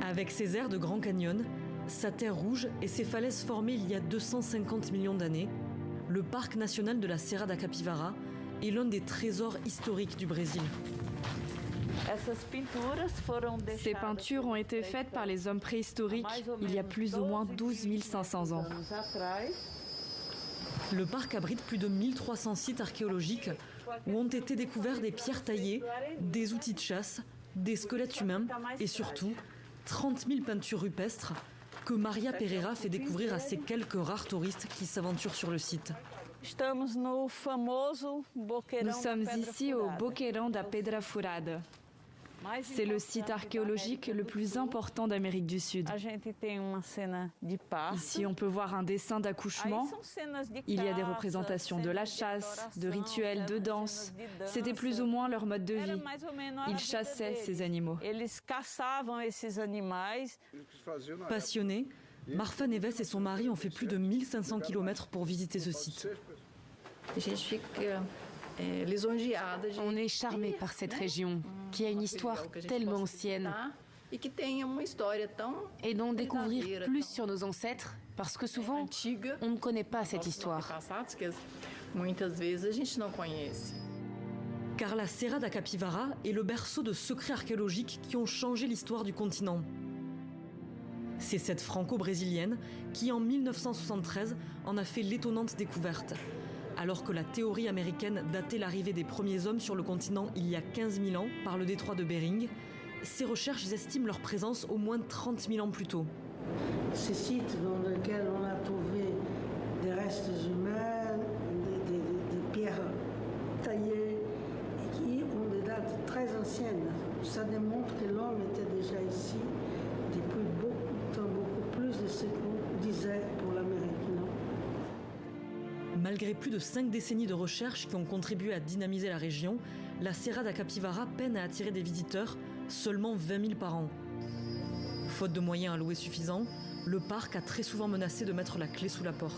Avec ses airs de Grand Canyon, sa terre rouge et ses falaises formées il y a 250 millions d'années, le parc national de la Serra da Capivara est l'un des trésors historiques du Brésil. Ces peintures ont été faites par les hommes préhistoriques il y a plus ou moins 12 500 ans. Le parc abrite plus de 1300 sites archéologiques où ont été découverts des pierres taillées, des outils de chasse, des squelettes humains et surtout 30 000 peintures rupestres que Maria Pereira fait découvrir à ces quelques rares touristes qui s'aventurent sur le site. Nous sommes ici au Boqueirão da Pedra Furada. C'est le site archéologique le plus important d'Amérique du Sud. Ici, on peut voir un dessin d'accouchement. Il y a des représentations de la chasse, de rituels, de danse. C'était plus ou moins leur mode de vie. Ils chassaient ces animaux. Passionnés, Marfa Neves et son mari ont fait plus de 1500 km pour visiter ce site. On est charmé par cette région qui a une histoire tellement ancienne et dont découvrir plus sur nos ancêtres parce que souvent on ne connaît pas cette histoire. Car la Serra da Capivara est le berceau de secrets archéologiques qui ont changé l'histoire du continent. C'est cette franco-brésilienne qui, en 1973, en a fait l'étonnante découverte. Alors que la théorie américaine datait l'arrivée des premiers hommes sur le continent il y a 15 000 ans par le détroit de Bering, ces recherches estiment leur présence au moins 30 000 ans plus tôt. Ces sites dans lesquels on a trouvé des restes humains, des pierres taillées, et qui ont des dates très anciennes. Ça démontre que l'homme était déjà ici depuis beaucoup de temps, beaucoup plus de ce qu'on disait pour l'Amérique. Malgré plus de 5 décennies de recherche qui ont contribué à dynamiser la région, la Serra da Capivara peine à attirer des visiteurs, seulement 20 000 par an. Faute de moyens alloués suffisants, le parc a très souvent menacé de mettre la clé sous la porte.